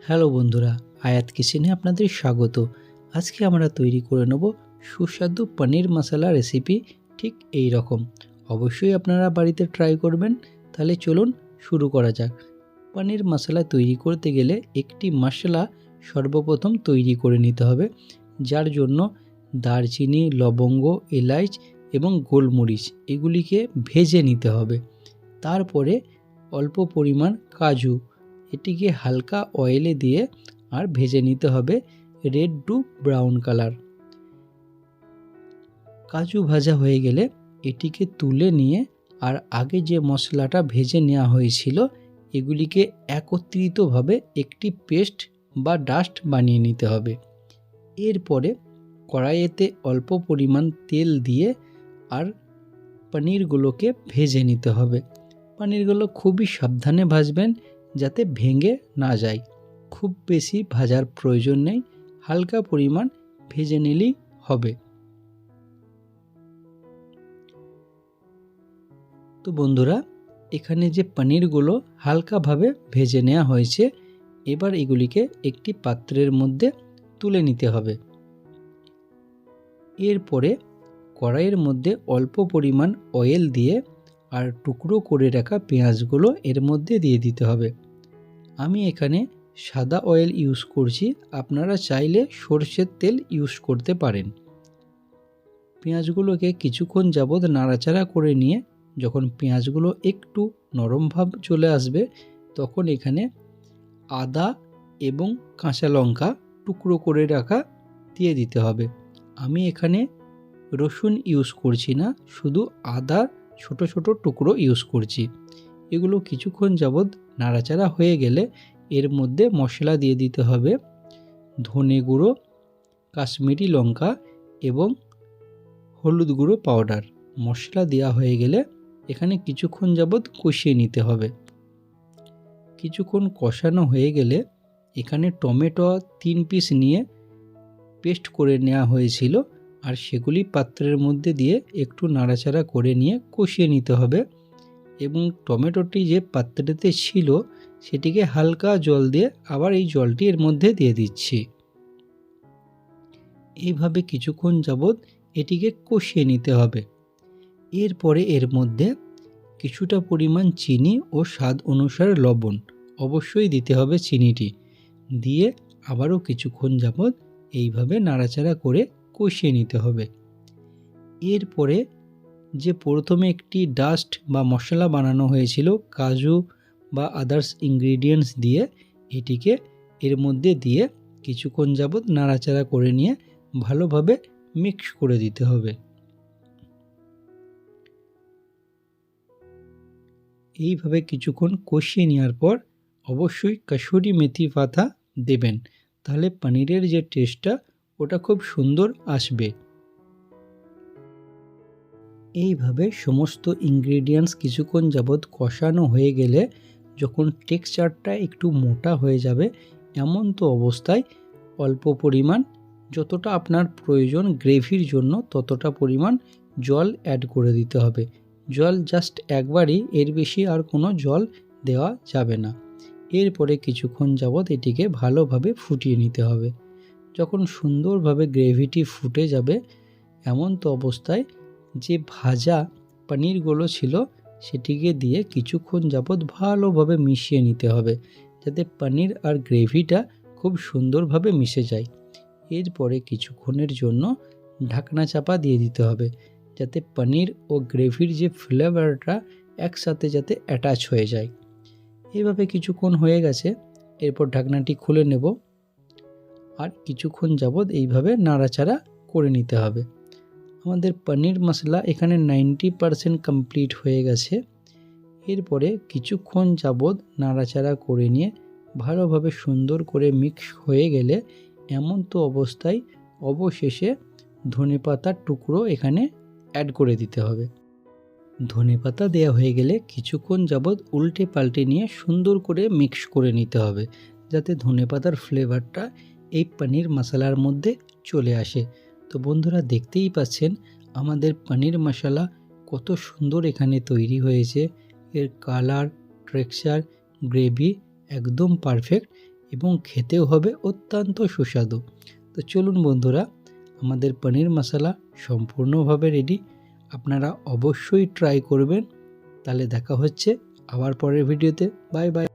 Hello বন্ধুরা, আয়াত কিচেনে আপনাদের স্বাগত। আজকে আমরা তৈরি করে নেব সুস্বাদু পনির মশলা রেসিপি। ঠিক এই রকম অবশ্যই আপনারা বাড়িতে ট্রাই করবেন। তাহলে চলুন শুরু করা যাক। পনির মশলা তৈরি করতে গেলে একটি মশলা সর্বপ্রথম তৈরি করে নিতে হবে, যার জন্য দারচিনি, লবঙ্গ, এলাচ এবং গোলমরিচ এগুলিকে ভেজে নিতে হবে। তারপরে অল্প পরিমাণ কাজু, এটিকে হালকা অয়েলে দিয়ে আর ভেজে নিতে হবে রেড টু ব্রাউন কালার। কাজু ভাজা হয়ে গেলে এটিকে তুলে নিয়ে আর আগে যে মশলাটা ভেজে নেওয়া হয়েছিল এগুলিকে একত্রিতভাবে একটি পেস্ট বা ডাস্ট বানিয়ে নিতে হবে। এরপরে কড়াইয়েতে অল্প পরিমাণ তেল দিয়ে আর পনিরগুলোকে ভেজে নিতে হবে। পনিরগুলো খুবই সাবধানে ভাজবেন যাতে ভেঙে না যায়। খুব বেশি ভাজার প্রয়োজন নেই, হালকা পরিমাণ ভেজে নিলেই হবে। তো বন্ধুরা, এখানে যে পনিরগুলো হালকাভাবে ভেজে নেওয়া হয়েছে, এবার এগুলিকে একটি পাত্রের মধ্যে তুলে নিতে হবে। এরপরে কড়াইয়ের মধ্যে অল্প পরিমাণ অয়েল দিয়ে আর টুকরো করে রাখা পেঁয়াজগুলো এর মধ্যে দিয়ে দিতে হবে। আমি এখানে সাদা অয়েল ইউজ করছি, আপনারা চাইলে সরষের তেল ইউজ করতে পারেন। পেঁয়াজগুলোকে কিছুক্ষণ যাবৎ নাড়াচাড়া করে নিয়ে যখন পেঁয়াজগুলো একটু নরম ভাব চলে আসবে, তখন এখানে আদা এবং কাঁচা লঙ্কা টুকরো করে রাখা দিয়ে দিতে হবে। আমি এখানে রসুন ইউজ করছি না, শুধু আদা ছোট ছোট টুকরো ইউজ করছি। এগুলো কিছুক্ষণ যাবৎ নাড়াচাড়া হয়ে গেলে এর মধ্যে মশলা দিয়ে দিতে হবে ধনে গুঁড়ো, কাশ্মীরি লঙ্কা এবং হলুদ গুঁড়ো পাউডার। মশলা দেওয়া হয়ে গেলে এখানে কিছুক্ষণ যাবৎ কষিয়ে নিতে হবে। কিছুক্ষণ কষানো হয়ে গেলে এখানে টমেটো 3 পিস নিয়ে পেস্ট করে নেওয়া হয়েছিল আর সেগুলি পাত্রের মধ্যে দিয়ে একটু নাড়াচাড়া করে নিয়ে কষিয়ে নিতে হবে এবং টমেটোটি যে পাত্রেতে ছিল সেটিকে হালকা জল দিয়ে আবার এই জলটি এর মধ্যে দিয়ে দিচ্ছি। এইভাবে কিছুক্ষণ যাবৎ এটিকে কষিয়ে নিতে হবে। এরপরে এর মধ্যে কিছুটা পরিমাণ চিনি ও স্বাদ অনুসারে লবণ অবশ্যই দিতে হবে। চিনিটি দিয়ে আবারও কিছুক্ষণ যাবৎ এইভাবে নাড়াচাড়া করে কষিয়ে নিতে হবে। এরপরে যে প্রথমে একটি ডাস্ট বা মশলা বানানো হয়েছিল কাজু বা আদার্স ইনগ্রিডিয়েন্টস দিয়ে, এটিকে এর মধ্যে দিয়ে কিছুক্ষণ যাবৎ নাড়াচাড়া করে নিয়ে ভালোভাবে মিক্স করে দিতে হবে। এইভাবে কিছুক্ষণ কষিয়ে নেওয়ার পর অবশ্যই কসুরি মেথি পাতা দেবেন, তাহলে পনিরের যে টেস্টটা ওটা খুব সুন্দর আসবে। এইভাবে সমস্ত ইনগ্রিডিয়েন্টস কিছুক্ষণ যাবৎ কষানো হয়ে গেলে যখন টেক্সচারটা একটু মোটা হয়ে যাবে, এমন তো অবস্থায় অল্প পরিমাণ যতটা আপনার প্রয়োজন গ্রেভির জন্য ততটা পরিমাণ জল অ্যাড করে দিতে হবে। জল জাস্ট একবারই, এর বেশি আর কোনো জল দেওয়া যাবে না। এরপরে কিছুক্ষণ যাবৎ এটিকে ভালোভাবে ফুটিয়ে নিতে হবে। যখন সুন্দরভাবে গ্রেভিটি ফুটে যাবে, এমন তো অবস্থায় যে ভাজা পনিরগুলো ছিল সেটিকে দিয়ে কিছুক্ষণ যাবৎ ভালোভাবে মিশিয়ে নিতে হবে, যাতে পনির আর গ্রেভিটা খুব সুন্দরভাবে মিশে যায়। এরপরে কিছুক্ষণের জন্য ঢাকনা চাপা দিয়ে দিতে হবে, যাতে পনির ও গ্রেভির যে ফ্লেভারটা একসাথে যাতে অ্যাটাচ হয়ে যায়। এইভাবে কিছুক্ষণ হয়ে গেছে, এরপর ঢাকনাটি খুলে নেব আর কিছুক্ষণ যাবৎ এইভাবে নাড়াচাড়া করে নিতে হবে। আমাদের পনির মশলা এখানে 90% কমপ্লিট হয়ে গেছে। এরপরে কিছুক্ষণ যাবৎ নাড়াচাড়া করে নিয়ে ভালোভাবে সুন্দর করে মিক্স হয়ে গেলে এমন তো অবস্থায় অবশেষে ধনেপাতার টুকরো এখানে অ্যাড করে দিতে হবে। ধনেপাতা দেওয়া হয়ে গেলে কিছুক্ষণ যাবৎ উল্টে পাল্টে নিয়ে সুন্দর করে মিক্স করে নিতে হবে, যাতে ধনেপাতার ফ্লেভারটা এই পনির মশলার মধ্যে চলে আসে। তো বন্ধুরা, দেখতেই পাচ্ছেন আমাদের পনির মশলা কত সুন্দর এখানে তৈরি হয়েছে। এর কালার, টেক্সচার, গ্রেভি একদম পারফেক্ট। এবং খেতেও হবে অত্যন্ত সুস্বাদু। তো চলুন বন্ধুরা, আমাদের পনির মশলা সম্পূর্ণভাবে রেডি। আপনারা অবশ্যই ট্রাই করবেন। তাহলে দেখা হচ্ছে আবার পরের ভিডিওতে। Bye bye.